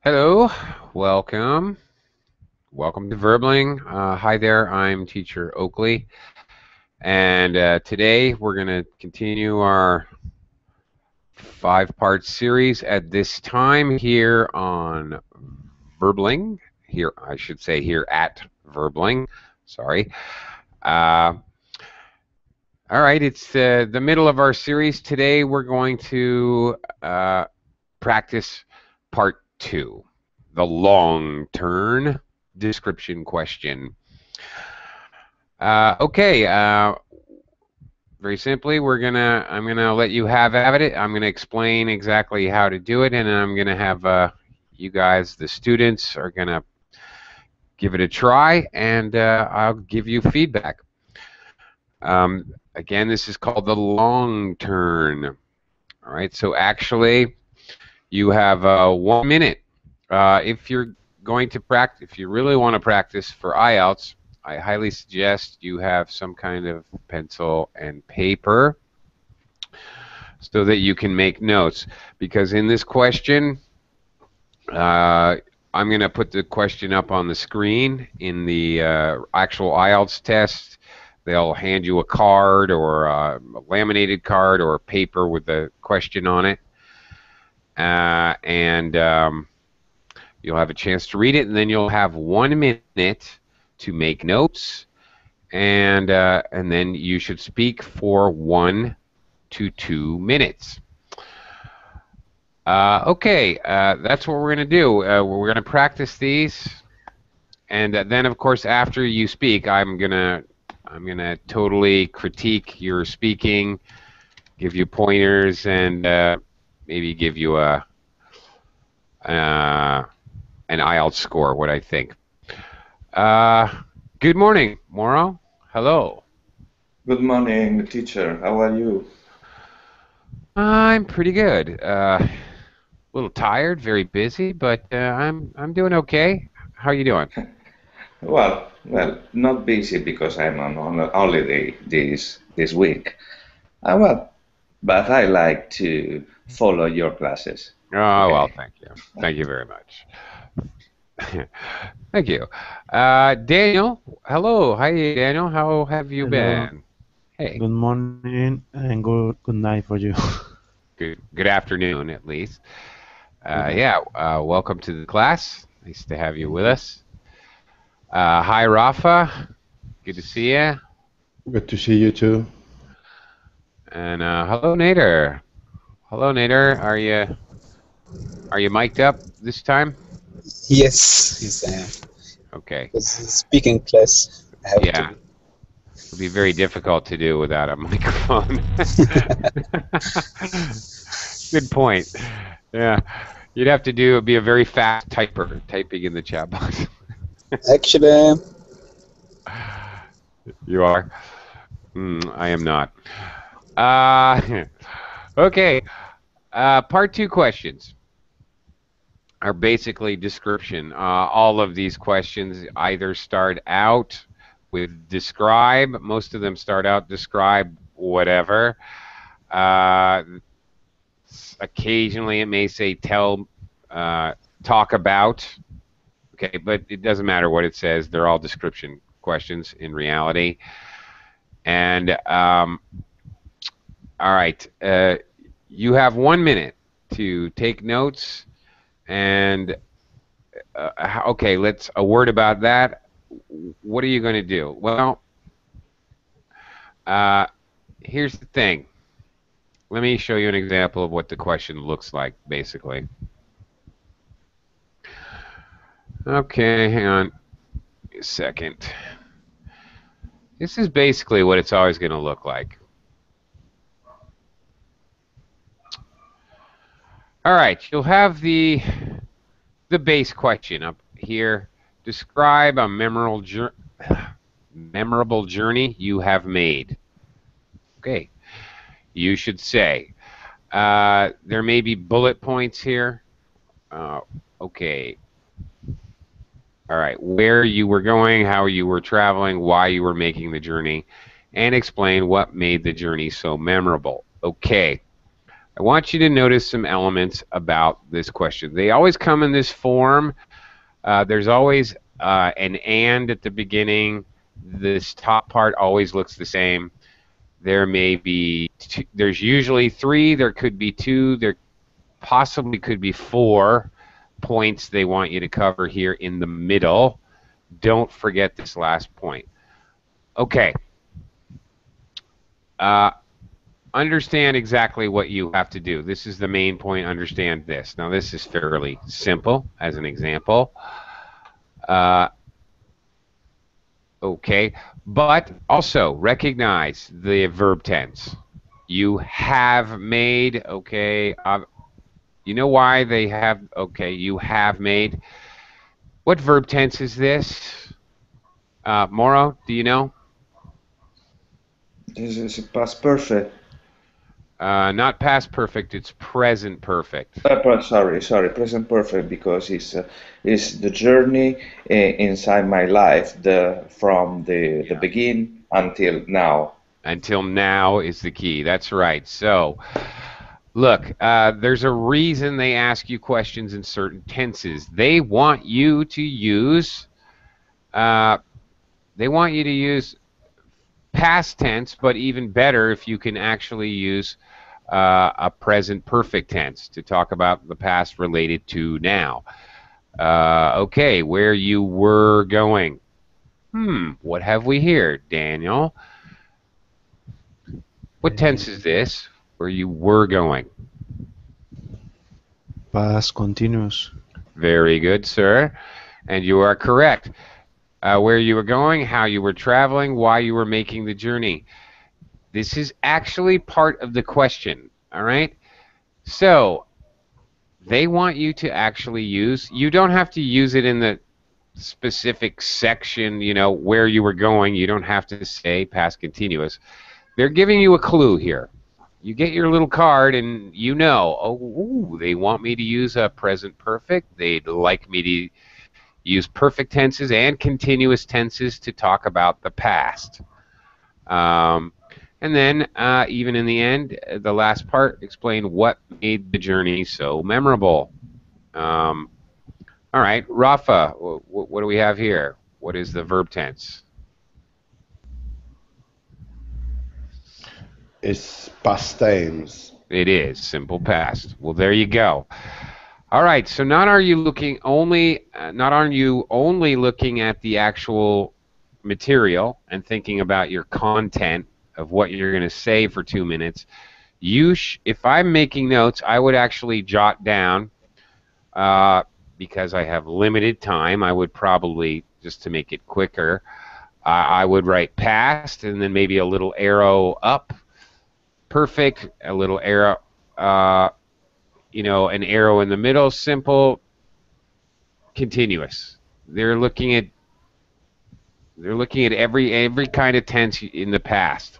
Hello, welcome. Welcome to Verbling. Hi there, I'm teacher Oakley, and today we're going to continue our five-part series at this time here on Verbling. Here, I should say here at Verbling. Sorry. Uh, all right, it's the middle of our series. Today we're going to practice part 2, the long turn description question. Okay, very simply, I'm gonna let you have at it. I'm gonna explain exactly how to do it, and then I'm gonna have you guys, the students, are gonna give it a try, and I'll give you feedback. Again, this is called the long turn. All right, so actually, you have 1 minute. If you're going to practice, if you really want to practice for IELTs, I highly suggest you have some kind of pencil and paper so that you can make notes. Because in this question, I'm going to put the question up on the screen in the actual IELTS test. They'll hand you a card or a laminated card or a paper with the question on it. You'll have a chance to read it, and then you'll have 1 minute to make notes, and then you should speak for 1 to 2 minutes. Okay, that's what we're going to do. We're going to practice these, and then of course after you speak, I'm gonna totally critique your speaking, give you pointers, and maybe give you an IELTS score, what I think. Good morning, Mauro. Hello. Good morning, teacher. How are you? I'm pretty good. A little tired, very busy, but I'm doing okay. How are you doing? Not busy because I'm on a holiday this week. Well, but I like to follow your classes. Oh, well, Okay. thank you. Thank you very much. Thank you. Daniel, hello. Hi, Daniel. How have you Hello, been? Hey, good morning and good night for you. good afternoon, at least. Yeah, Yeah, welcome to the class. Nice to have you with thank you. us. Hi, Rafa. Good to see you. Good to see you too. And hello, Nader. Hello, Nader. Are you mic'd up this time? Yes, I am. Okay. Because speaking class, I have to Yeah, be. it'll be very difficult to do without a microphone. Good point. Yeah, you'd have to be a very fast typer, typing in the chat box. Actually, You are? I am not. Okay. Part 2 questions are basically description. All of these questions either start out with describe. Most of them start out describe whatever. Occasionally it may say tell, talk about. Okay, but it doesn't matter what it says. They're all description questions in reality. And all right, you have 1 minute to take notes. And okay, let's a word about that. What are you going to do? Well, here's the thing. Let me show you an example of what the question looks like, basically. Okay, hang on a second. This is basically what it's always going to look like. All right, you'll have the base question up here. Describe a memorable journey you have made. Okay, you should say. There may be bullet points here. Okay. All right, where you were going, how you were traveling, why you were making the journey, and explain what made the journey so memorable. Okay. I want you to notice some elements about this question. They always come in this form. There's always an and at the beginning. This top part always looks the same. There may be two, there's usually 3, there could be 2, there possibly could be 4 points they want you to cover here in the middle. Don't forget this last point. Okay. Understand exactly what you have to do. This is the main point. Understand this. Now, this is fairly simple as an example. Okay, but also recognize the verb tense. You have made, okay, you know why they have, okay, you have made. What verb tense is this? Moro, do you know? This is past perfect. Not past perfect, it's present perfect. Sorry, present perfect, because it's the journey inside my life, from the begin until now. Until now is the key. That's right. So, look, there's a reason they ask you questions in certain tenses. They want you to use. They want you to use past tense, but even better if you can actually use a present perfect tense to talk about the past related to now. Okay, where you were going. What have we here, Daniel? What tense is this, where you were going? Past continuous. Very good, sir. And you are correct. Where you were going, how you were traveling, why you were making the journey. This is actually part of the question, all right? So, they want you to actually use, you don't have to use it in the specific section, you know, where you were going. You don't have to say past continuous. They're giving you a clue here. You get your little card and you know, oh, they want me to use a present perfect. They'd like me to use perfect tenses and continuous tenses to talk about the past. And then, even in the end, the last part, explain what made the journey so memorable. All right, Rafa, what do we have here? What is the verb tense? It's past tense. It is simple past. Well, there you go. All right, so not are you only looking at the actual material and thinking about your content of what you're going to say for 2 minutes. If I'm making notes, I would actually jot down, because I have limited time, I would probably, just to make it quicker, I would write past and then maybe a little arrow up, perfect, a little arrow, you know, an arrow in the middle, simple, continuous. They're looking at every kind of tense in the past.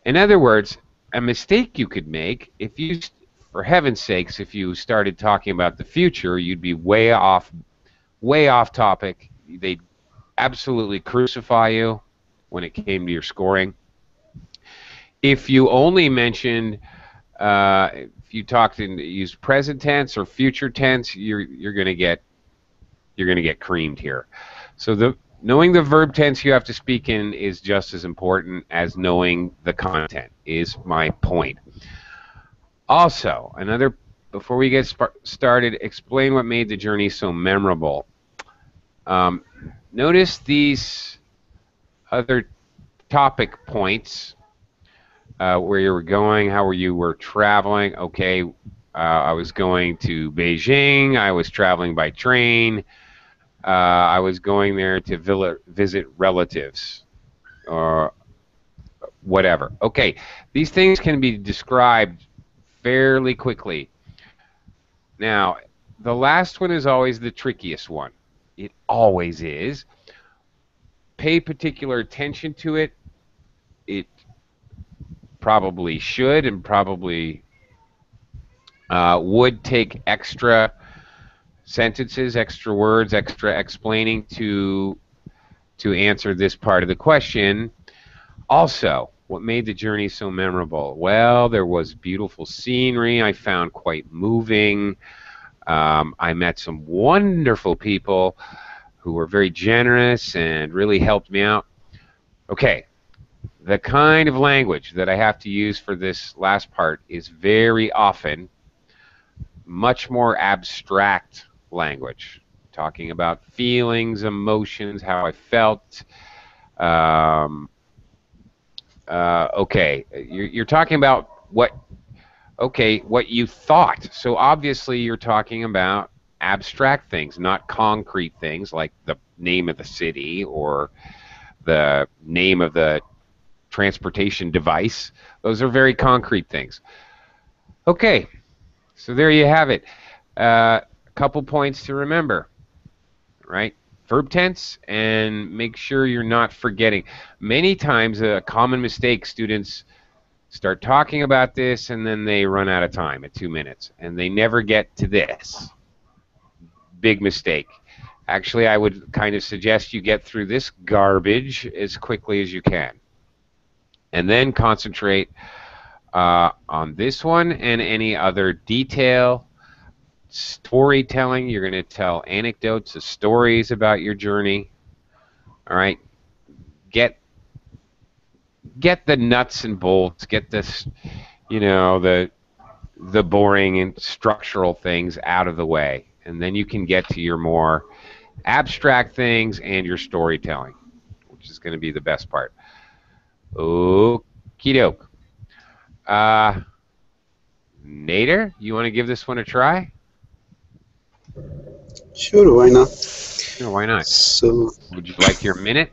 In other words, a mistake you could make if you, for heaven's sakes, if you started talking about the future, you'd be way off topic. They'd absolutely crucify you when it came to your scoring. If you only mentioned, if you talked and used present tense or future tense, you're going to get creamed here. So knowing the verb tense you have to speak in is just as important as knowing the content, is my point. Also, before we get started, explain what made the journey so memorable. Notice these other topic points, where you were going, how you were traveling. Okay, I was going to Beijing, I was traveling by train, I was going there to visit relatives, or whatever. Okay, these things can be described fairly quickly. Now, the last one is always the trickiest one. It always is. Pay particular attention to it. It probably should and probably would take extra sentences, extra words, extra explaining to answer this part of the question. Also, What made the journey so memorable? Well, there was beautiful scenery I found quite moving. I met some wonderful people who were very generous and really helped me out. Okay, the kind of language that I have to use for this last part is very often much more abstract language, talking about feelings, emotions, how I felt. Okay, you're talking about what you thought. So obviously you're talking about abstract things, not concrete things like the name of the city or the name of the transportation device. Those are very concrete things. Okay, so there you have it. A couple points to remember, right? Verb tense, and make sure you're not forgetting. Many times a common mistake, students start talking about this and then they run out of time at 2 minutes and they never get to this. Big mistake. Actually, I would kind of suggest you get through this garbage as quickly as you can and then concentrate on this one and any other detail. Storytelling, you're going to tell anecdotes, stories about your journey. All right, get the nuts and bolts, get this, the boring and structural things out of the way, and then you can get to your more abstract things and your storytelling, which is going to be the best part. Okie doke. Nader, you want to give this one a try? Sure, why not? Sure, why not? So, Would you like your minute?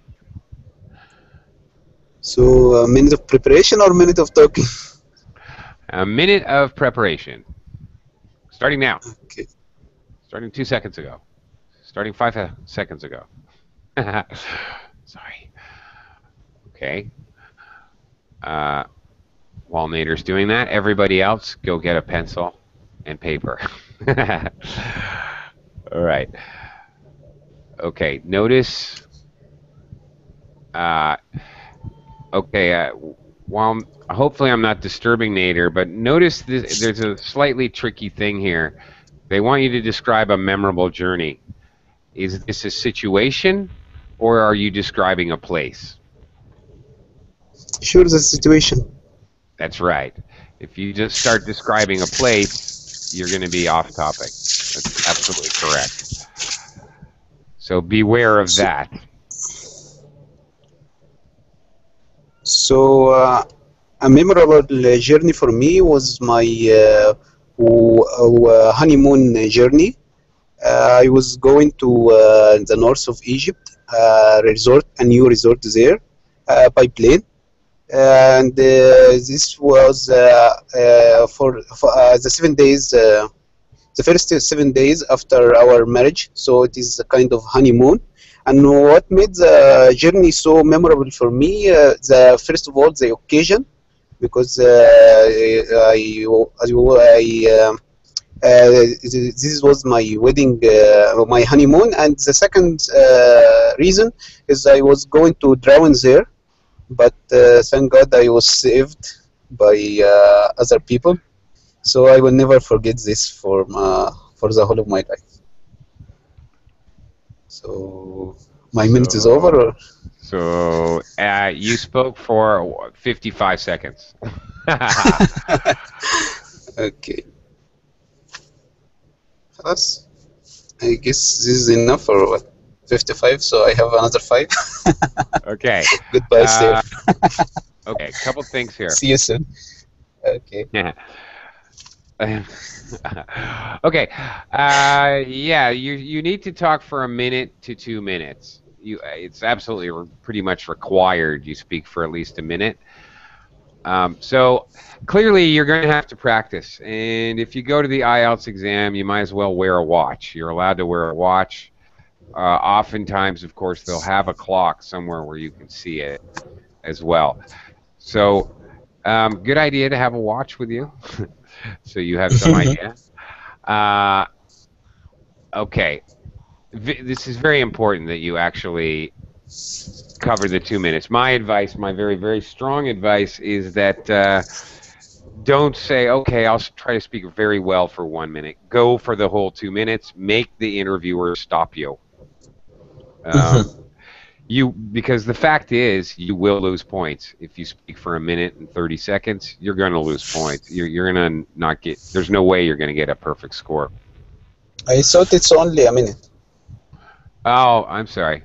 a minute of preparation or minute of talking? A minute of preparation. Starting now. Okay. Starting 2 seconds ago. Starting 5 seconds ago. Sorry. Okay. While Nader's doing that, everybody else go get a pencil and paper. All right. Okay. Notice. While hopefully I'm not disturbing Nader, but notice this, there's a slightly tricky thing here. They want you to describe a memorable journey. Is this a situation, or are you describing a place? Sure, the situation. That's right. If you just start describing a place, you're going to be off topic. That's absolutely correct. So beware of that. So, a memorable journey for me was my honeymoon journey. I was going to the north of Egypt, a new resort there, by plane. And this was for the 7 days, the first 7 days after our marriage. So it is a kind of honeymoon. And what made the journey so memorable for me, first of all, the occasion, because this was my wedding, my honeymoon, and the second reason is I was going to drown there, but thank God I was saved by other people. So I will never forget this for the whole of my life. So my minute is over, or? So you spoke for 55 seconds. Okay. Plus, I guess this is enough, or what? 55, so I have another 5. Okay. Goodbye, Steve. Okay, a couple things here. See you soon. Okay. Yeah. Okay. Yeah, you need to talk for a minute to 2 minutes. It's absolutely pretty much required you speak for at least a minute. So clearly you're going to have to practice. And if you go to the IELTS exam, you might as well wear a watch. You're allowed to wear a watch. Oftentimes, of course, they'll have a clock somewhere where you can see it as well. So good idea to have a watch with you. So you have some idea. Okay. This is very important that you actually cover the 2 minutes. My advice, my very, very strong advice, is that don't say, okay, I'll try to speak very well for 1 minute. Go for the whole 2 minutes. Make the interviewer stop you. Because the fact is, you will lose points if you speak for 1 minute and 30 seconds. You're going to lose points. You're going to not get. There's no way you're going to get a perfect score. I thought it's only a minute. Oh, I'm sorry.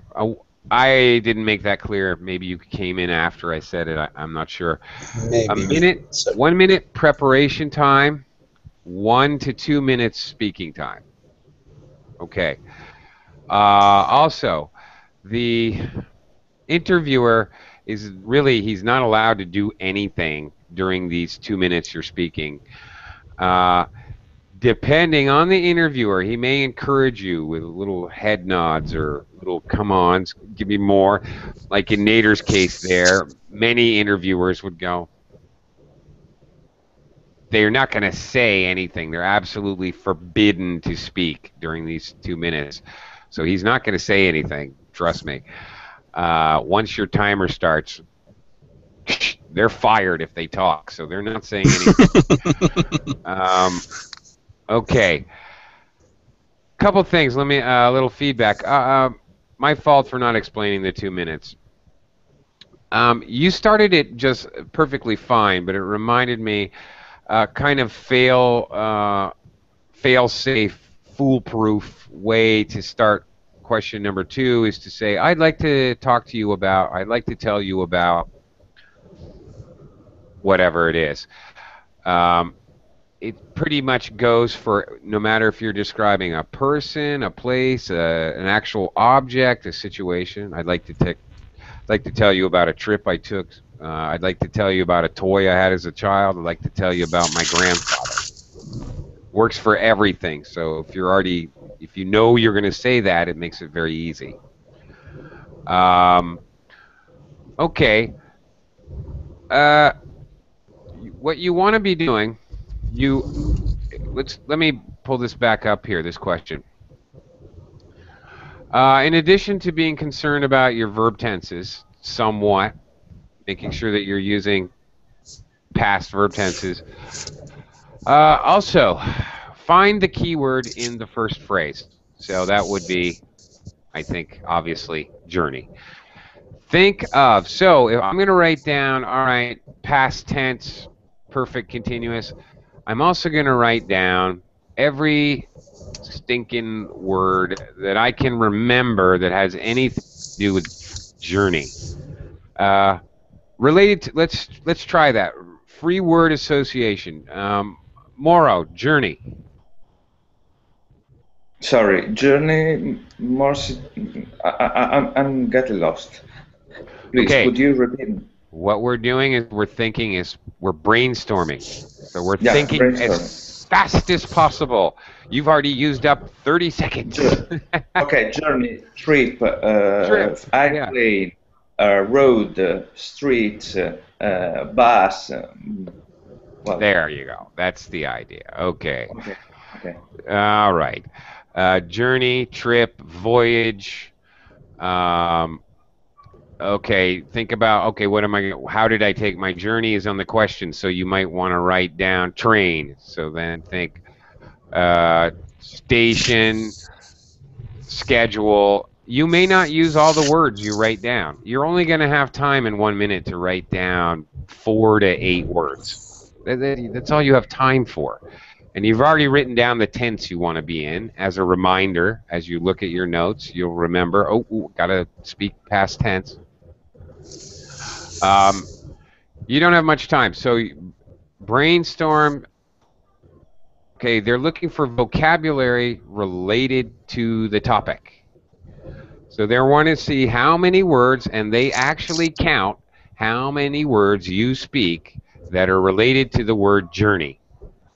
I didn't make that clear. Maybe you came in after I said it. I'm not sure. Maybe. A minute, Sorry. 1 minute preparation time, 1 to 2 minutes speaking time. Okay. Also, the interviewer he's not allowed to do anything during these 2 minutes you're speaking. Depending on the interviewer, he may encourage you with little head nods or little come-ons, give me more. Like in Nader's case there, many interviewers would go, they're not going to say anything. They're absolutely forbidden to speak during these 2 minutes. So he's not going to say anything, trust me. Once your timer starts, they're fired if they talk, so they're not saying anything. Okay. Couple things. Let me a little feedback. My fault for not explaining the 2 minutes. You started it just perfectly fine, but it reminded me kind of fail-safe, foolproof way to start question number 2 is to say, I'd like to tell you about whatever it is. It pretty much goes for no matter if you're describing a person, a place, an actual object, a situation. I'd like to tell you about a trip I took. I'd like to tell you about a toy I had as a child. I'd like to tell you about my grandfather. Works for everything. So if you know you're going to say that, it makes it very easy. Okay. What you want to be doing, let me pull this back up here, this question. In addition to being concerned about your verb tenses somewhat, making sure that you're using past verb tenses, also find the keyword in the first phrase. So that would be, I think, obviously, journey. Think of, so if I'm going to write down, all right, past tense, perfect continuous, I'm also going to write down every stinking word that I can remember that has anything to do with journey. Related to, let's try that. Free word association. Moro, journey. Sorry, journey. I'm getting lost. Please, Okay. could you repeat? What we're doing is we're brainstorming. So we're thinking as fast as possible. You've already used up 30 seconds. Okay, journey, trip, airplane, road, street, bus. Well, there you go. That's the idea. Okay. Okay. All right. Journey, trip, voyage. Okay, think about, okay, how did I take my journey is on the question, so you might want to write down train. So then think station, schedule. You may not use all the words you write down. You're only going to have time in 1 minute to write down 4 to 8 words. That's all you have time for. And you've already written down the tense you want to be in as a reminder. As you look at your notes, you'll remember, got to speak past tense. You don't have much time, so brainstorm. Okay, they're looking for vocabulary related to the topic. So they want to see how many words, and they actually count how many words you speak that are related to the word journey.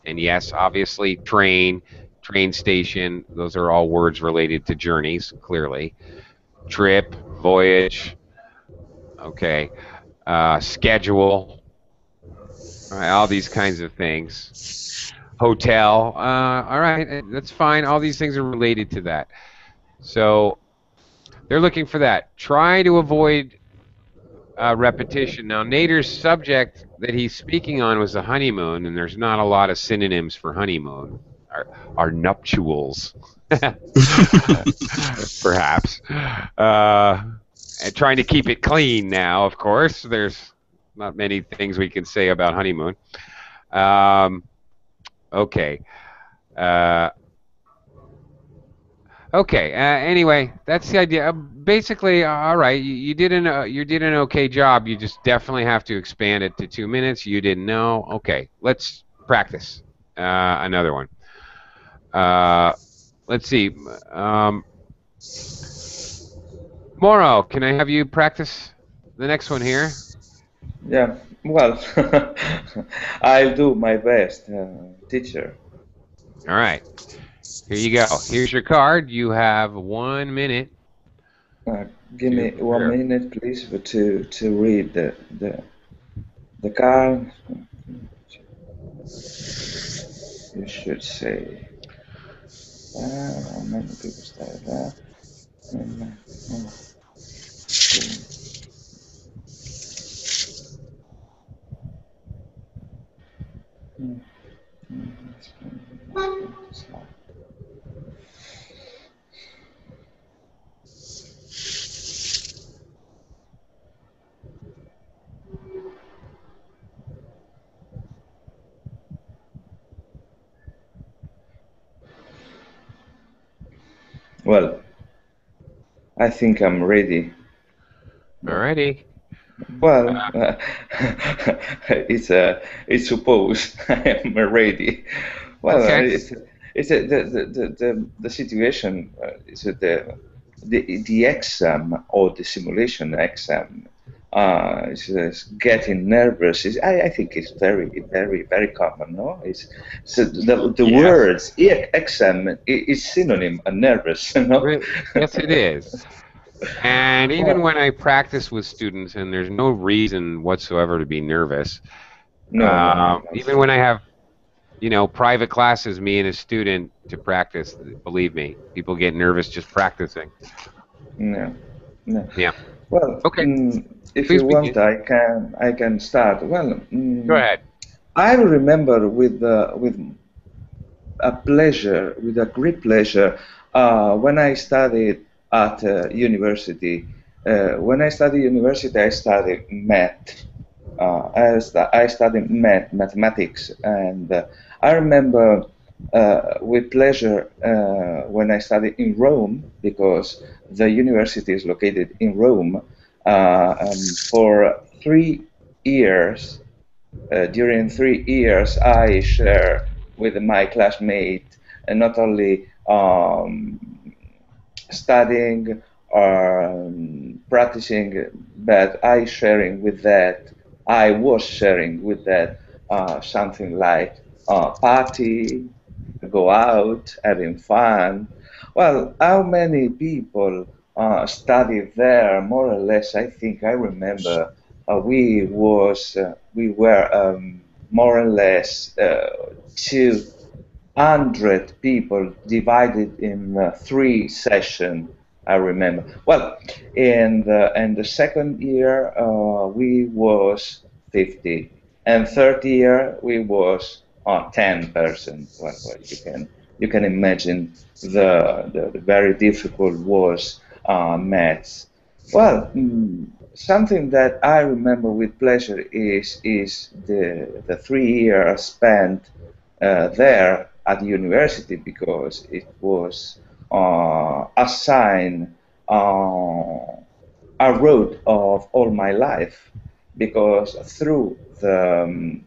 And yes, obviously, train station, those are all words related to journeys, clearly. Trip, voyage, okay. Schedule, all right, all these kinds of things. Hotel, all right, that's fine. All these things are related to that. So They're looking for that. Try to avoid repetition. Now, Nader's subject that he's speaking on was the honeymoon, and there's not a lot of synonyms for honeymoon. Our nuptials, perhaps. And trying to keep it clean now, of course. There's not many things we can say about honeymoon. Okay. Okay. Anyway, that's the idea. Basically, all right. You did an okay job. You just definitely have to expand it to 2 minutes. You didn't know. Okay. Let's practice another one. Let's see. Moro, can I have you practice the next one here? Yeah, well, I'll do my best, teacher. All right. Here you go. Here's your card. You have 1 minute. Give me 1 minute, please, to read the card. You should say. Many people start there. Well, I think I'm ready. Alrighty. Well, it's supposed I am ready. Well, Okay. the situation is the exam or the simulation exam is getting nervous. I think it's very common. No, so the Yes. words exam is synonym of nervous. No. Yes, it is. And even when I practice with students, and there's no reason whatsoever to be nervous. No. Even when I have, private classes, me and a student to practice, believe me, people get nervous just practicing. No. Yeah. Well, Okay. if Please you want, begin. I can start. Well, Go ahead. I remember with a pleasure, with a great pleasure, when I studied at university. When I studied university, I studied math. I studied mathematics, and I remember with pleasure when I studied in Rome, because the university is located in Rome. For 3 years, during 3 years, I share with my classmate, and not only studying or practicing, but I was sharing with that something like party, go out, having fun. Well, how many people studied there? More or less, I think I remember we were more or less 200 people divided in 3 sessions. I remember. Well, in the second year we was 50, and third year we was 10%. Well, you can imagine the very difficult was maths. Well, something that I remember with pleasure is the 3 years spent there at the university, because it was assigned a road of all my life, because through the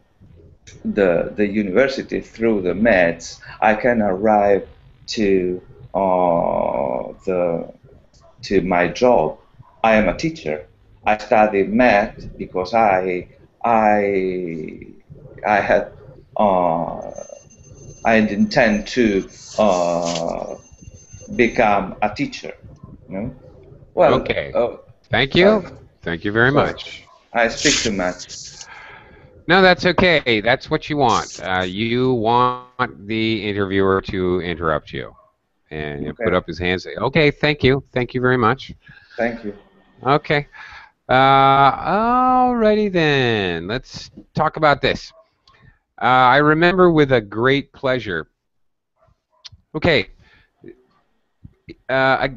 university, through the maths, I can arrive to my job. I am a teacher. I studied math because had I intend to become a teacher. Well, Okay. Thank you. Thank you very sorry. much. I speak too much. No, that's okay. That's what you want. You want the interviewer to interrupt you. and put Okay. up his hand and say, okay, thank you very much. Thank you. Okay. Alrighty then. Let's talk about this. I remember with a great pleasure. Okay. As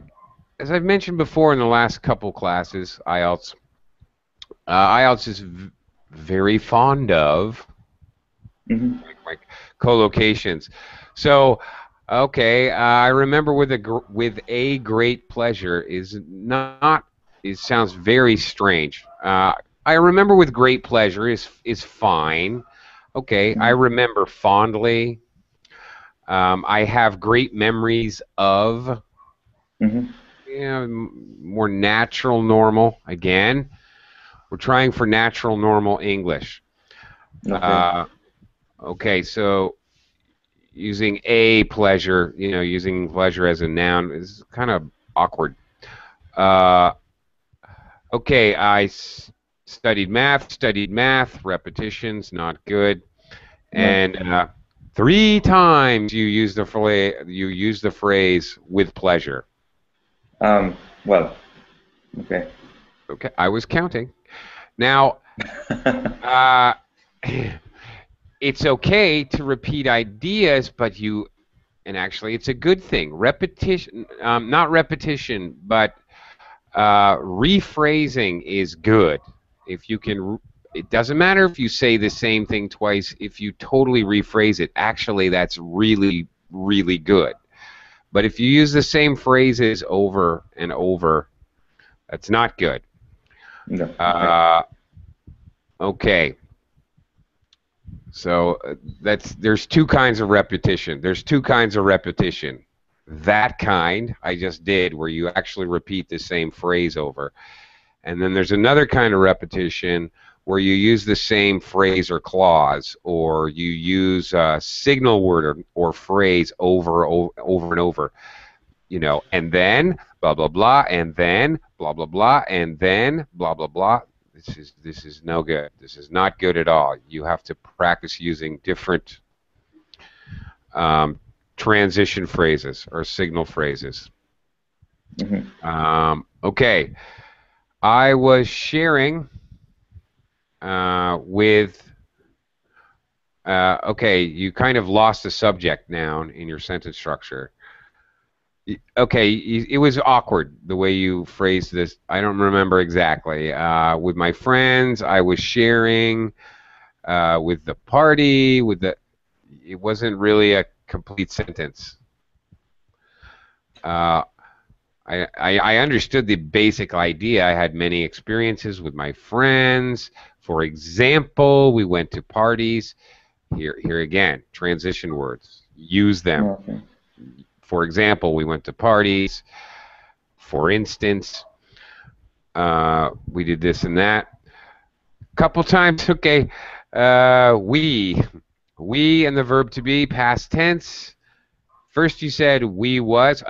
I've mentioned before in the last couple classes, IELTS. IELTS is very fond of Hmm. like collocations. So, okay, I remember with a great pleasure is not. It sounds very strange. I remember with great pleasure is fine. Okay, I remember fondly. I have great memories of. Hmm. More natural, normal. Again, we're trying for natural, normal English. Okay. Okay, so using a pleasure, using pleasure as a noun is kind of awkward. Uh, okay, studied math, repetitions, not good. No. And 3 times you use the phrase with pleasure. Well. Okay. Okay, I was counting. Now, uh, it's okay to repeat ideas, but and actually it's a good thing. Repetition, not repetition, but rephrasing is good. If you can, it doesn't matter if you say the same thing twice. If you totally rephrase it, actually that's really, really good. But if you use the same phrases over and over, that's not good. No. Okay. Okay. So there's 2 kinds of repetition. There's 2 kinds of repetition. That kind I just did, where you actually repeat the same phrase over. And then there's another kind of repetition where you use the same phrase or clause, or you use a signal word or phrase over and over. And then blah blah blah, and then blah blah blah, and then blah blah blah. This is no good. This is not good at all. You have to practice using different transition phrases or signal phrases. Okay, I was sharing with. Okay, you kind of lost the subject noun in your sentence structure. Okay, it was awkward the way you phrased this. I don't remember exactly. With my friends, I was sharing. With the party, it wasn't really a complete sentence. I understood the basic idea. I had many experiences with my friends. For example, we went to parties. Here again, transition words. Use them. Okay. For example, we went to parties. For instance, we did this and that. A couple times, okay. We and the verb to be, past tense. First you said we was,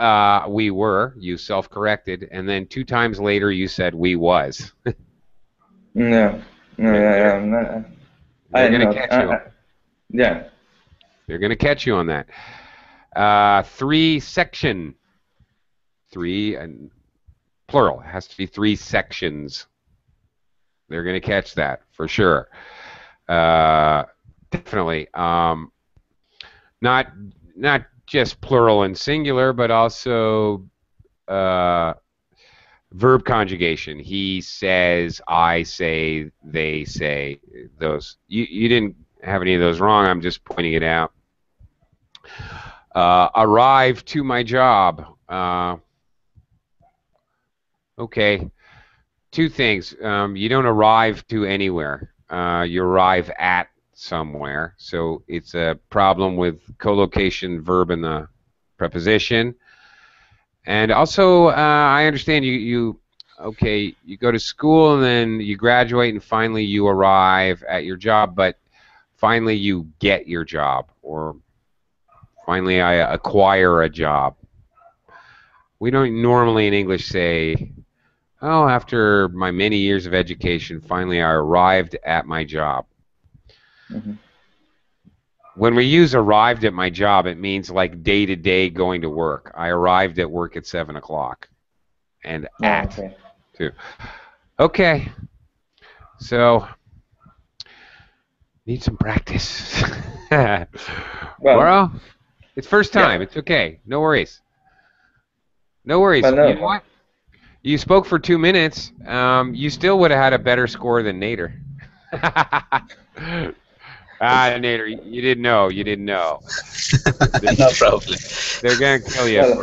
we were. You self-corrected, and then 2 times later you said we was. No. No. They're I'm gonna not. catch you. Yeah. They're gonna catch you on that. 3 section. 3 and plural. It has to be 3 sections. They're gonna catch that for sure. Definitely. Not just plural and singular, but also verb conjugation. He says, I say, they say. Those. You didn't have any of those wrong. I'm just pointing it out. Arrive to my job. Okay. 2 things. You don't arrive to anywhere. You arrive at somewhere. So it's a problem with collocation, verb, and the preposition. And also, I understand you go to school and then you graduate and finally you arrive at your job, but finally you get your job, or finally I acquire a job. We don't normally in English say, oh, after my many years of education, finally I arrived at my job. when we use arrived at my job, it means like day to day going to work. I arrived at work at 7 o'clock and Oh, at okay. too. Okay, so need some practice. Well, Well, it's first time. yeah. It's okay. No worries. No worries. But You know no. what? You spoke for 2 minutes. You still would have had a better score than Nader. Nader, you didn't know. You didn't know. No problem. They're gonna kill you Well, for.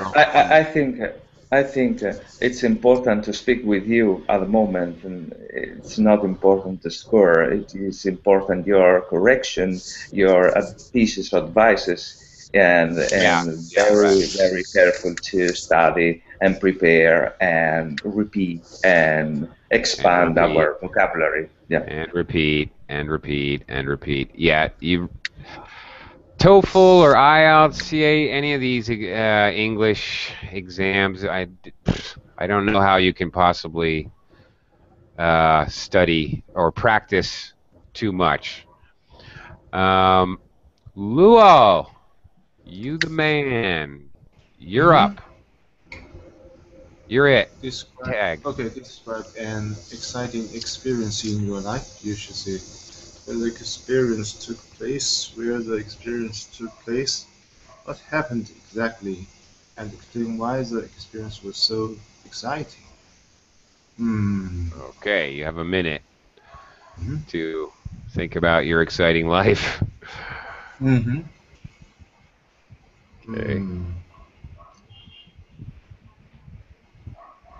I think it's important to speak with you at the moment, and it's not important the score. It is important your correction, your pieces of advices, Yeah. and Yeah. very Right. very careful to study and prepare and repeat and And expand repeat. our vocabulary. Yeah. And repeat. And repeat. And repeat. Yeah. You. TOEFL or IELTS, CA, any of these English exams, I don't know how you can possibly study or practice too much. Luo, you the man. You're Mm-hmm. up. You're it. Describe. Tag. Okay, describe an exciting experience in your life. You should say when the experience took place, where the experience took place, what happened exactly, and explain why the experience was so exciting. Hmm. Okay, you have a minute Mm-hmm. to think about your exciting life. Mm-hmm. Okay. Hmm.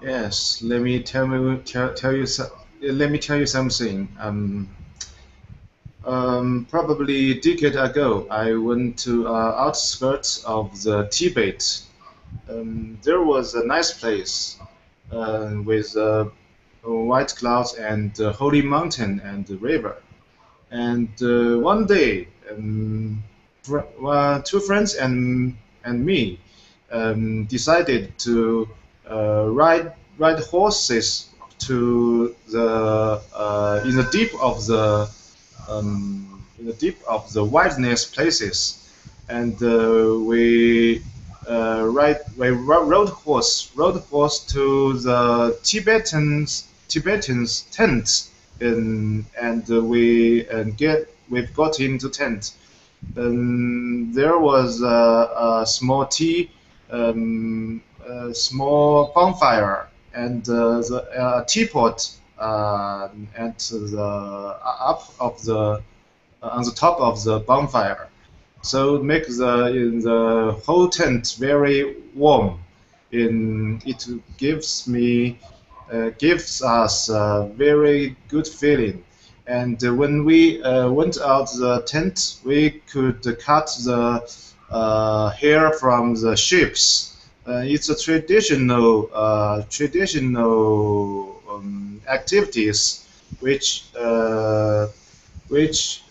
Yes. Tell you let me tell you something. Probably a decade ago, I went to outskirts of the Tibet. There was a nice place with white clouds and holy mountain and the river. And one day, two friends and me decided to ride horses to the in the deep of the wilderness places, and we rode horse to the Tibetans tent, and we've got into tent. There was a small a small bonfire, and the teapot at the up of the on the top of the bonfire, so make the whole tent very warm. It gives us a very good feeling. And when we went out the tent, we could cut the hair from the sheeps. It's a traditional activities which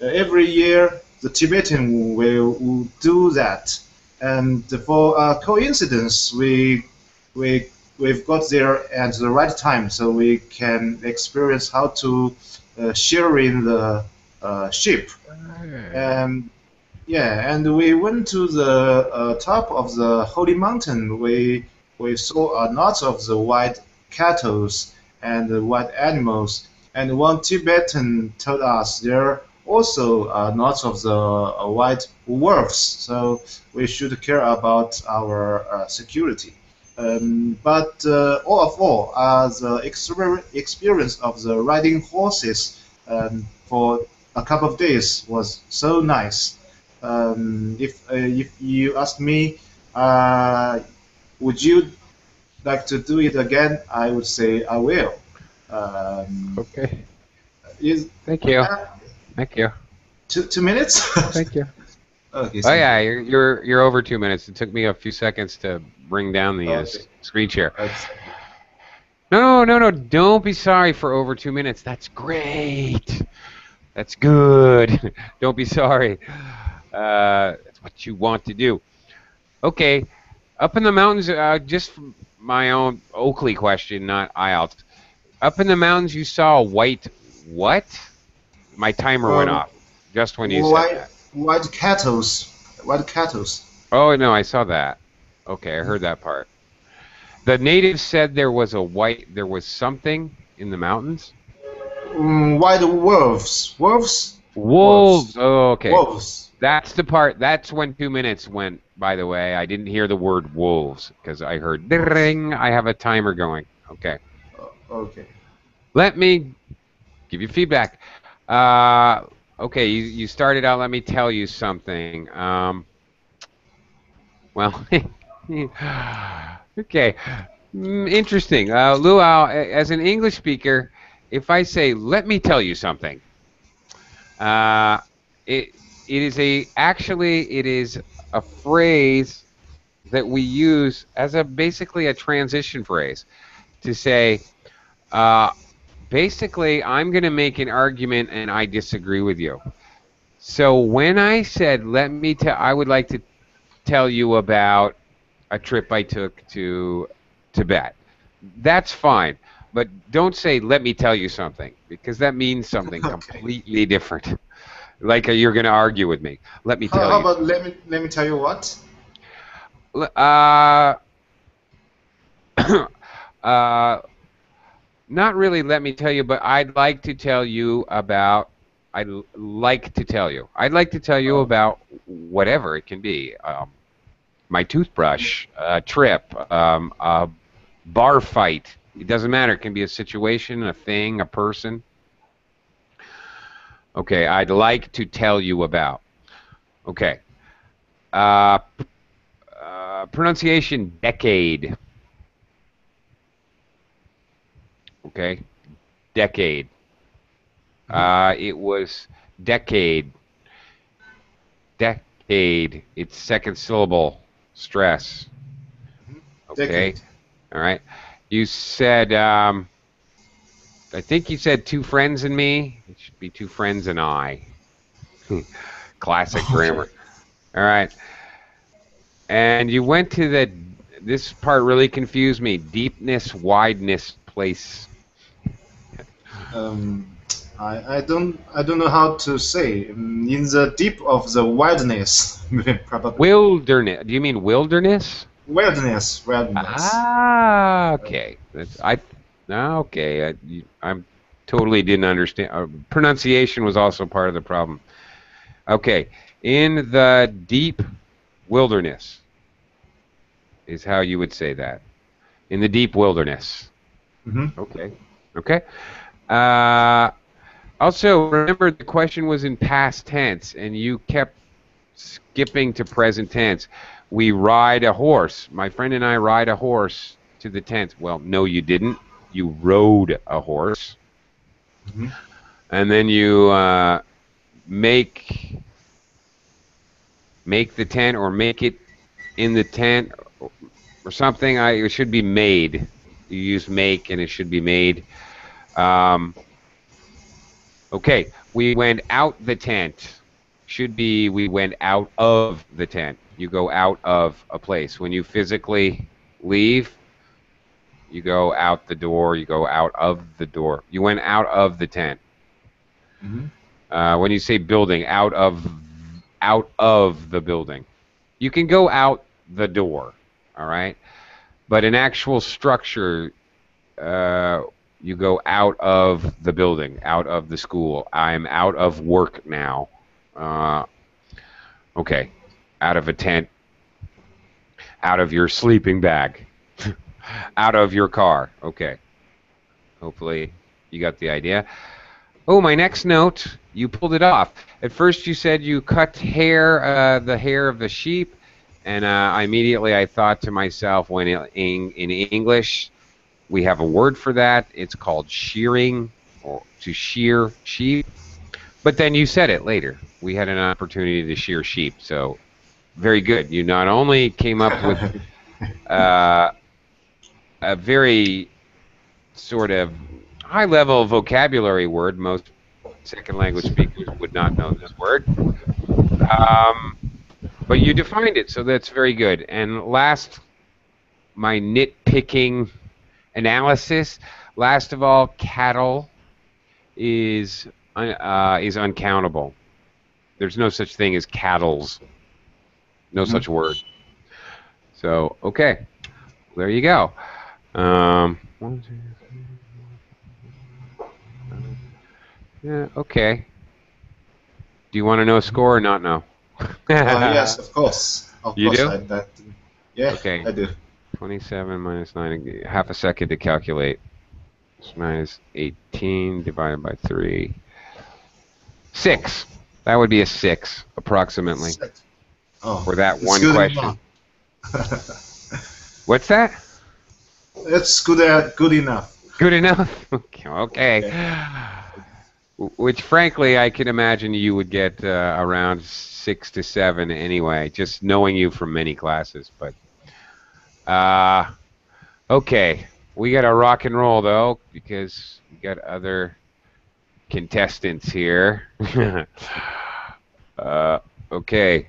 every year the Tibetan will do that. And for a coincidence, we've got there at the right time, so we can experience how to share in the ship. And yeah, and we went to the top of the holy mountain. We saw a lot of the wild cattle and the wild animals. And one Tibetan told us there also are lots of the wild wolves. So we should care about our security. But all of all, the experience of the riding horses for a couple of days was so nice. If you ask me, uh, would you like to do it again? I would say I will. Um, Okay. is Thank you. uh, Thank you. 2 minutes? Thank you. Okay, Oh thank yeah, you. you're over 2 minutes. It took me a few seconds to bring down the Okay, screen share. okay. No, no, no. Don't be sorry for over 2 minutes. That's great. That's good. Don't be sorry. That's what you want to do. Okay. Up in the mountains, just my own Oakley question, not IELTS. Up in the mountains, you saw a white what? My timer went Um, off just when you said white, that. white cattles. White cattles. Oh no, I saw that. Okay, I heard that part. The natives said there was something in the mountains. White wolves. Wolves. Wolves. Wolves. Oh, okay. Wolves. That's the part. That's when 2 minutes went. By the way, I didn't hear the word wolves because I heard ding. I have a timer going. Okay. Okay. Let me give you feedback. Okay, you started out. Let me tell you something. Well, okay. Interesting. Luau, as an English speaker, if I say, let me tell you something, uh, it it is a phrase that we use as basically a transition phrase to say, uh, basically, I'm going to make an argument and I disagree with you. So when I said, I would like to tell you about a trip I took to Tibet. That's fine. But don't say, let me tell you something, because that means something Okay. completely different. Like you're going to argue with me. Let me tell How you. about let me tell you what? Uh, uh, not really let me tell you, but I'd like to tell you about, I'd like to tell you. I'd like to tell you Oh, about whatever it can be. My toothbrush, a trip, a bar fight. It doesn't matter. It can be a situation, a thing, a person. Okay, I'd like to tell you about. Okay. Uh, Pronunciation, decade. Okay, decade. It was decade. Decade. It's second syllable. Stress. Okay. decade. All right. You said, I think you said two friends and me. It should be two friends and I. Classic Okay. grammar. All right. And you went to this part really confused me. Deepness, wideness, place. Um, I don't know how to say. In the deep of the wilderness, probably. Wilderness. Do you mean wilderness? Wilderness. Ah, okay. Okay. I'm totally didn't understand. Pronunciation was also part of the problem. Okay. In the deep wilderness is how you would say that. In the deep wilderness. Hmm. Okay. Okay. Uh, Also, remember the question was in past tense, and you kept skipping to present tense. We ride a horse. My friend and I ride a horse to the tent. Well, no, you didn't. You rode a horse, Hmm. and then you make the tent or make it in the tent or something. It should be made. You use make, and it should be made. Um, Okay, we went out the tent. Should be we went out of the tent. You go out of a place. When you physically leave, you go out the door. You go out of the door. You went out of the tent. Hmm. When you say building, out of the building. You can go out the door. All right, but an actual structure, uh, you go out of the building, out of the school. I'm out of work now. Uh, okay, out of a tent, out of your sleeping bag, out of your car. Okay, hopefully you got the idea. Oh, my next note, you pulled it off. At first you said you cut the hair of the sheep, and I thought to myself, when in English, we have a word for that. It's called shearing, or to shear sheep. But then you said it later. We had an opportunity to shear sheep. So very good. You not only came up with uh, a very sort of high level vocabulary word. Most second language speakers would not know this word. Um, but you defined it, so that's very good. And last, my nitpicking analysis. Last of all, cattle is uncountable. There's no such thing as cattles. No such word. So, okay. There you go. 1, 2, 3, 4, 5. Yeah, okay. Do you want to know a score or not know? Yes, of course. Of You course, do? Yeah, Okay. I do. 27 minus 9, half a second to calculate. Minus 18 divided by 3. 6. That would be a 6, approximately, Oh, for that it's one good question. enough. What's that? It's good enough. Good enough? Okay. Which, frankly, I can imagine you would get around 6 to 7 anyway, just knowing you from many classes. But okay, we got to rock and roll though, because we got other contestants here. Okay.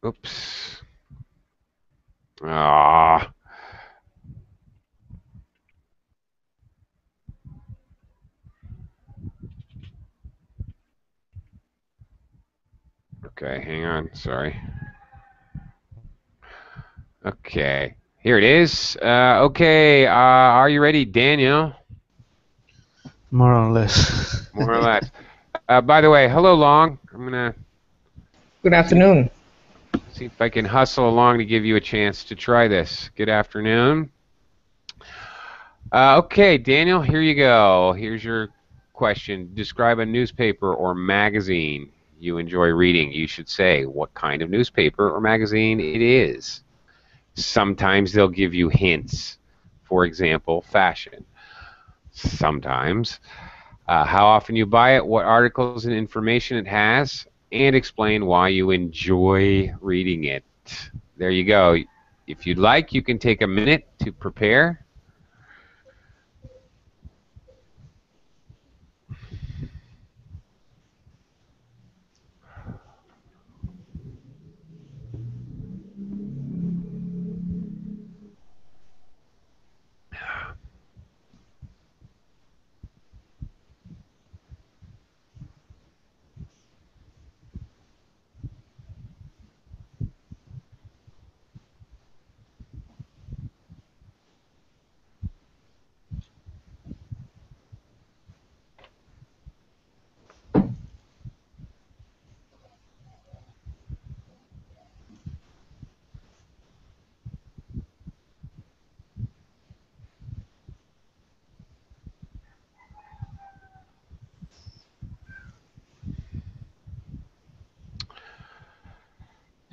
Oops. Ah. Okay, hang on. Sorry. Okay, here it is. Okay, are you ready, Daniel? More or less. More or less. By the way, hello, Long. I'm gonna Good afternoon. see if I can hustle along to give you a chance to try this. Good afternoon. Okay, Daniel, here you go. Here's your question. Describe a newspaper or magazine you enjoy reading. You should say what kind of newspaper or magazine it is. Sometimes they'll give you hints. For example, fashion. Sometimes. How often you buy it, what articles and information it has, and explain why you enjoy reading it. There you go. If you'd like, you can take a minute to prepare.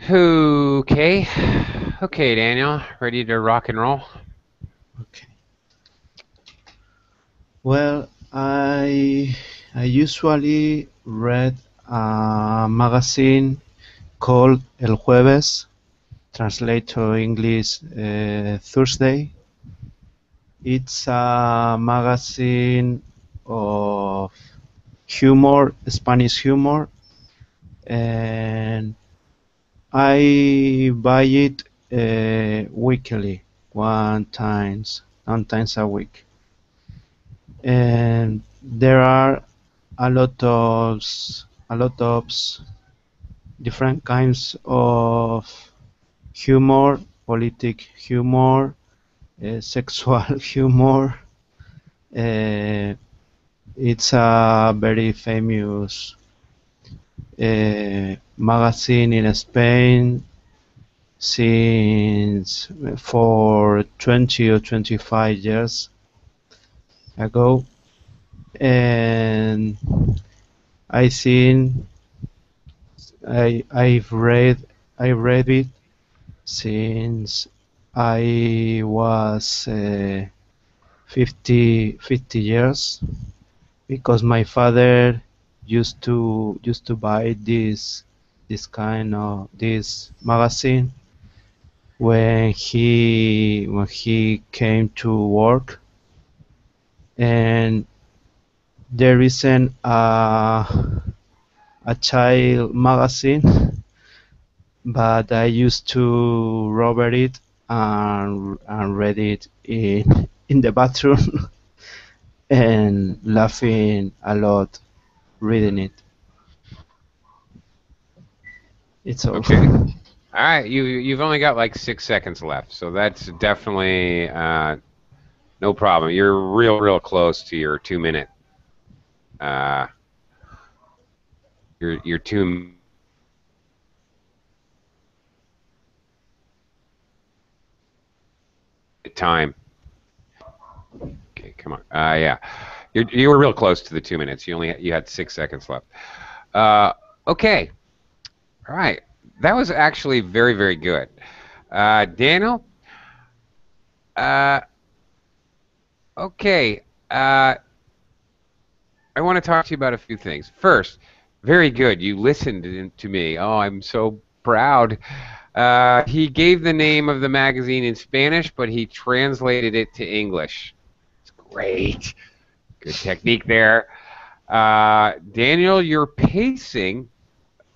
Okay. Okay, Daniel. Ready to rock and roll? Okay. Well, I usually read a magazine called El Jueves, translate to English Thursday. It's a magazine of humor, Spanish humor, and I buy it weekly, one times a week. And there are a lot of different kinds of humor, politic humor, sexual humor. It's a very famous magazine in Spain since for 20 or 25 years ago, and I think I read it since I was 50 years, because my father used to buy this magazine when he came to work, and there isn't a child magazine, but I used to rob it and read it in the bathroom. and laughing a lot reading it. It's all. Okay. All right, you've only got like 6 seconds left, so that's definitely no problem. You're real close to your 2 minute. Your 2 time. Okay, come on. Yeah, you were real close to the 2 minutes. You had 6 seconds left. Okay. All right. That was actually very good. Daniel. Okay. I want to talk to you about a few things. First, very good. You listened to me. Oh, I'm so proud. He gave the name of the magazine in Spanish, but he translated it to English. It's great. Good technique there. Daniel, your pacing.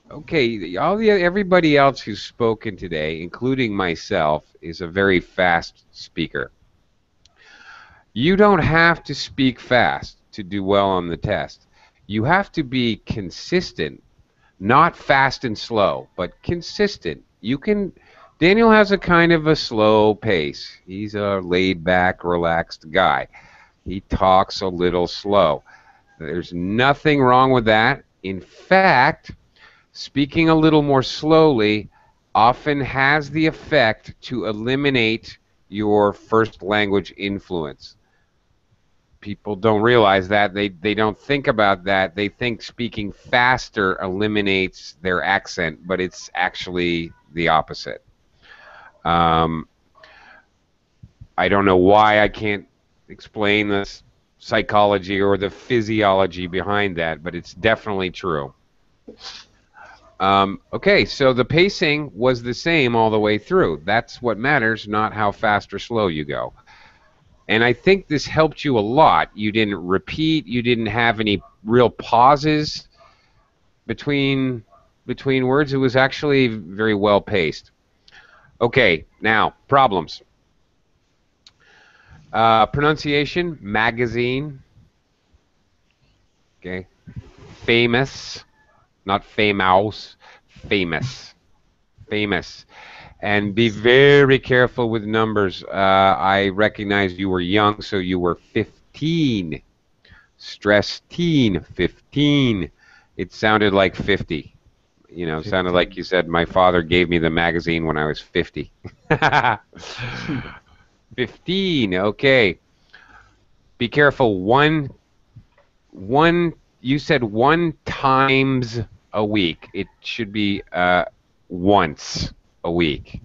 Okay, everybody else who's spoken today, including myself, is a very fast speaker. You don't have to speak fast to do well on the test. You have to be consistent, not fast and slow, but consistent. Daniel has a kind of a slow pace. He's a laid back, relaxed guy. He talks a little slow. There's nothing wrong with that. In fact, speaking a little more slowly often has the effect to eliminate your first language influence. People don't realize that. They don't think about that. They think speaking faster eliminates their accent, but it's actually the opposite. I don't know why I can't explain the psychology or the physiology behind that, but it's definitely true. Okay, so the pacing was the same all the way through. That's what matters, not how fast or slow you go. And I think this helped you a lot. You didn't repeat. You didn't have any real pauses between words. It was actually very well paced. Okay, now problems. Pronunciation, magazine. Okay, famous, not famous, famous, famous. And be very careful with numbers. I recognize you were young, so you were 15. Stress teen, 15. It sounded like 50. You know, it sounded like you said, my father gave me the magazine when I was 50. 15, okay. Be careful. You said 1 times a week. It should be once a week.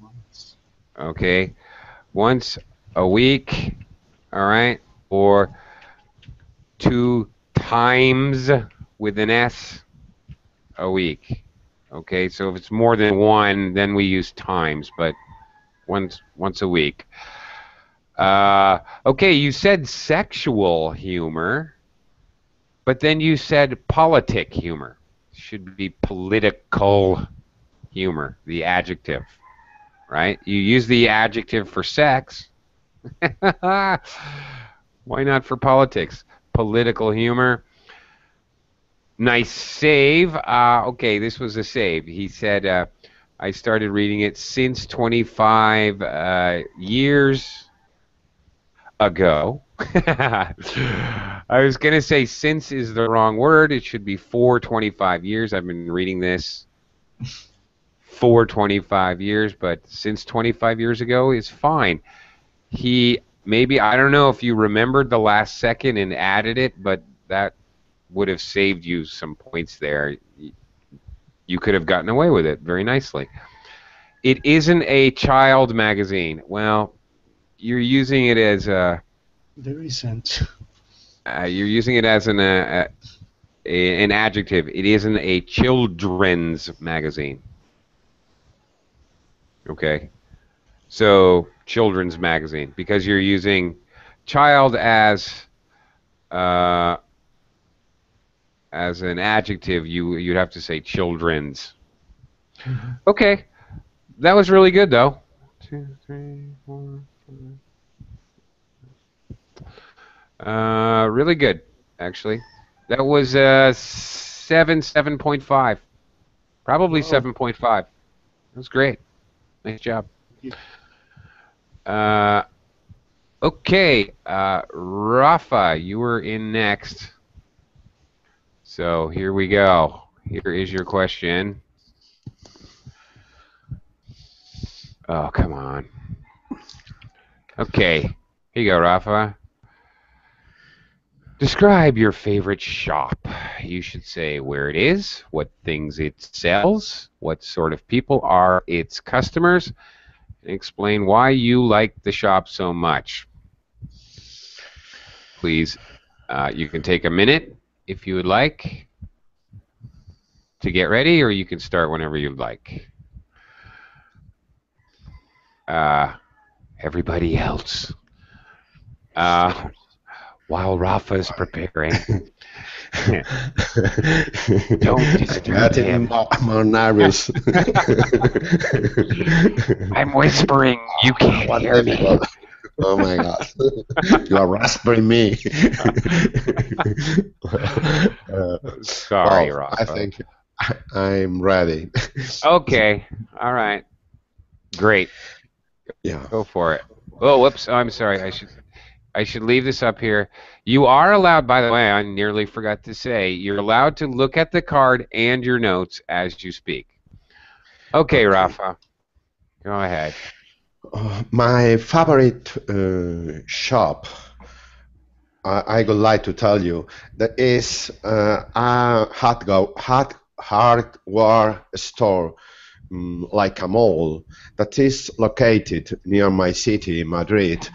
Okay, once a week, all right, or 2 times with an S a week. Okay, so if it's more than 1, then we use times, but once a week. Okay, you said sexual humor, but then you said politic humor. Should be political humor, the adjective. Right? You use the adjective for sex. Why not for politics? Political humor. Nice save. Okay, this was a save. He said, I started reading it since 25 years ago. I was going to say since is the wrong word. It should be for 25 years. I've been reading this for 25 years, but since 25 years ago is fine. I don't know if you remembered the last second and added it, but that would have saved you some points there. You could have gotten away with it very nicely. It isn't a child magazine. Well, you're using it as a... There isn't. You're using it as an adjective. It isn't a children's magazine. Okay, so children's magazine, because you're using child as an adjective, you'd have to say children's. Mm-hmm. Okay, that was really good though. 2, 3, 4, 5. Really good, actually. That was 7.5. Probably Oh, 7.5. That was great. Nice job. you. Uh, okay, Rafa, you were in next. So here we go. Here is your question. Oh, come on. Okay, here you go, Rafa. Describe your favorite shop. You should say where it is, what things it sells, what sort of people are its customers, and explain why you like the shop so much. Please, you can take a minute if you would like to get ready, or you can start whenever you'd like. Uh, Everybody else, while Rafa's preparing, don't disturb getting him. more nervous. I'm whispering. You can't What hear the me. fuck? Oh my god. You are rasping me. Sorry, Well, Rafa. I think I'm ready. Okay. All right. Great. Yeah. Go for it. Oh, whoops. Oh, I'm sorry. I should leave this up here. You are allowed, by the way, I nearly forgot to say, you're allowed to look at the card and your notes as you speak. Okay, Okay. Rafa. Go ahead. My favorite shop, I would like to tell you, that is a hardware store, like a mall, that is located near my city, Madrid,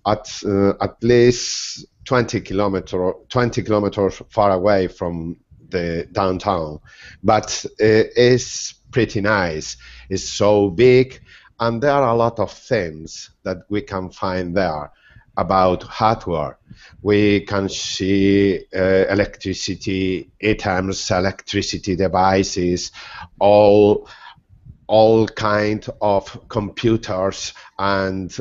at least 20 kilometers far away from the downtown, but it's pretty nice. It's so big, and there are a lot of things that we can find there about hardware. We can see electricity items, electricity devices, all all kind of computers and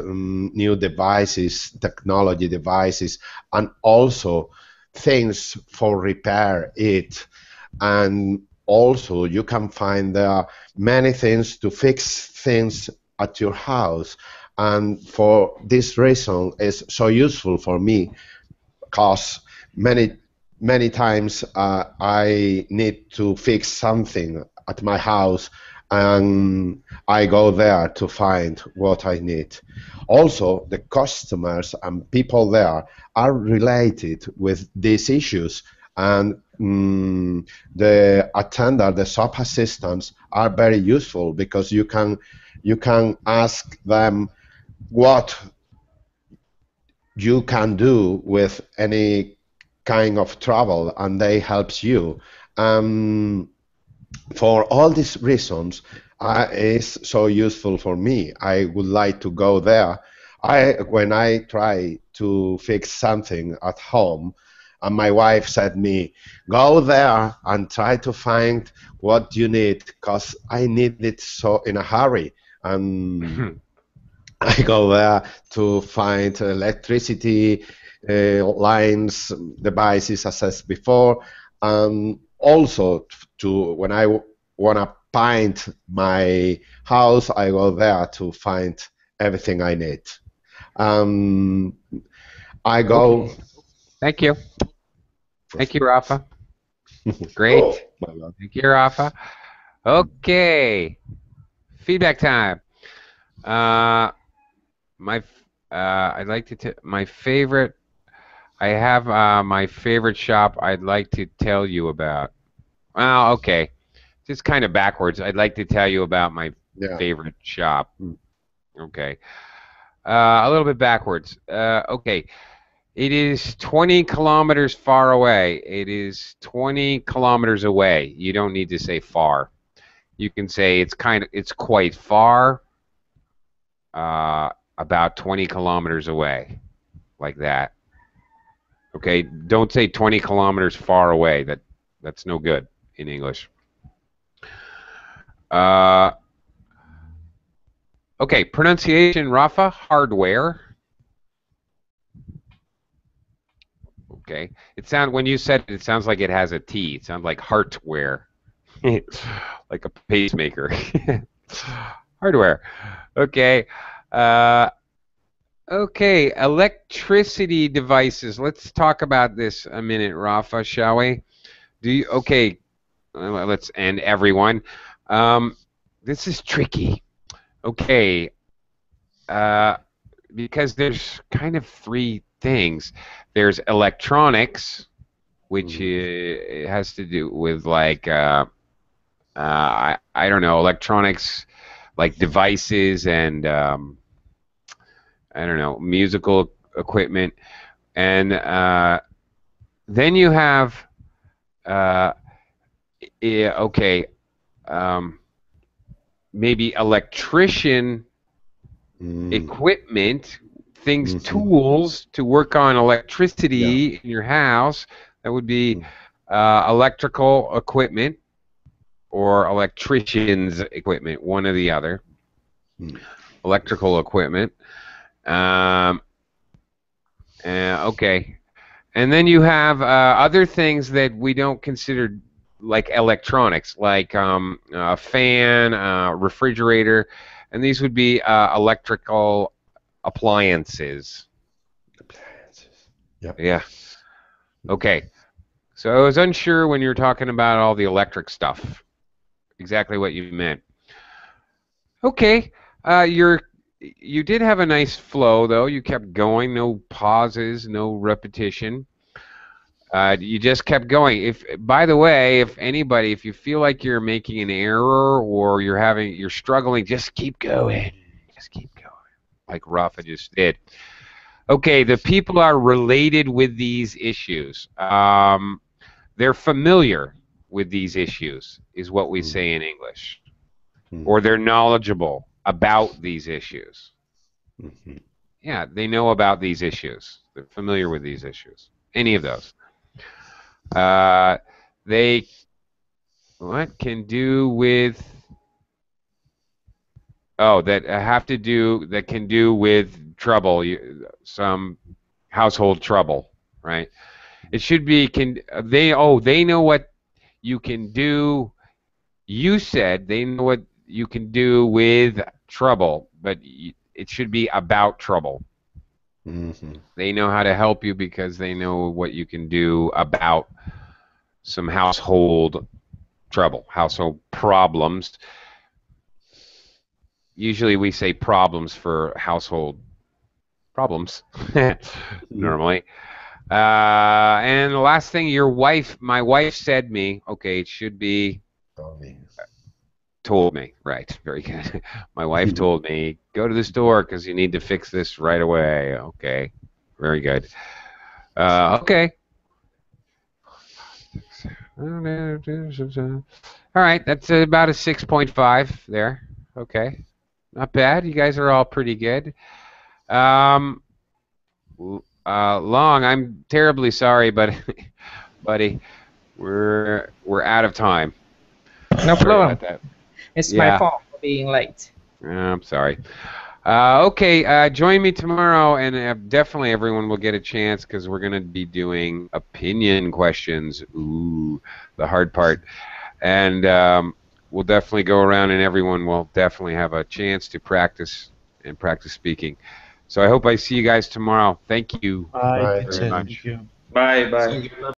new devices, technology devices, and also things for repair it. And also you can find there many things to fix things at your house. And for this reason, it's so useful for me because many times I need to fix something at my house, and I go there to find what I need. Also, the customers and people there are related with these issues, and the attendant, the shop assistants are very useful because you can ask them what you can do with any kind of trouble, and they helps you. For all these reasons, it's so useful for me. I would like to go there. When I try to fix something at home, and my wife said me, go there and try to find what you need, because I need it so in a hurry. And I go there to find electricity lines, devices, as I said before, and also to when I want to paint my house, I go there to find everything I need. Um, I go. Okay. Thank you. Thank you, Rafa. Great. My God. Thank you, Rafa. Okay. Feedback time. Uh, I'd like to my favorite. I have my favorite shop. I'd like to tell you about. Well, okay. Just kind of backwards. I'd like to tell you about my Yeah. favorite shop. Okay. A little bit backwards. Okay. It is 20 kilometers far away. It is 20 kilometers away. You don't need to say far. You can say it's quite far, about 20 kilometers away, like that. Okay, don't say 20 kilometers far away. That's no good in English. Okay, pronunciation, Rafa. Hardware. Okay. When you said it, it sounds like it has a T. It sounds like hardware, like a pacemaker. Hardware. Okay. Okay. Electricity devices. Let's talk about this a minute, Rafa, shall we? Okay. Let's end, everyone. This is tricky. Okay. Because there's kind of three things. There's electronics, which has to do with like I don't know, electronics, like devices and I don't know, musical equipment, and then you have okay, maybe electrician equipment, things, tools to work on electricity in your house. That would be electrical equipment or electrician's equipment, one or the other. Electrical equipment. Okay. And then you have other things that we don't consider like electronics, like a fan, refrigerator, and these would be electrical appliances. Yep. Yeah. Okay. So I was unsure when you were talking about all the electric stuff, exactly what you meant. Okay. You did have a nice flow, though. You kept going, no pauses, no repetition. You just kept going. By the way, if you feel like you're making an error or you're struggling, just keep going. Just keep going, like Rafa just did. Okay, the people are related with these issues. They're familiar with these issues, is what we say in English. Or they're knowledgeable about these issues. Yeah, they know about these issues. They're familiar with these issues. Any of those. They can do with that can do with trouble, some household trouble, right? It should be they know what you can do. You said they know what you can do with trouble, but it should be about trouble. They know how to help you because they know what you can do about some household trouble, household problems. Usually we say problems for household problems, normally. And the last thing, my wife said me, okay, it should be told me, right, very good. My wife told me, go to the store because you need to fix this right away. Okay, very good. Okay. All right, that's about a 6.5 there. Okay, not bad. You guys are all pretty good. Long, I'm terribly sorry, but buddy, we're out of time. No Sorry problem. about that. It's my fault for being late. I'm sorry. Okay, join me tomorrow, and definitely everyone will get a chance because we're going to be doing opinion questions. Ooh, the hard part. And we'll definitely go around, and everyone will definitely have a chance to practice speaking. So I hope I see you guys tomorrow. Thank you Bye, very teacher. much. Thank you. Bye. Thank you.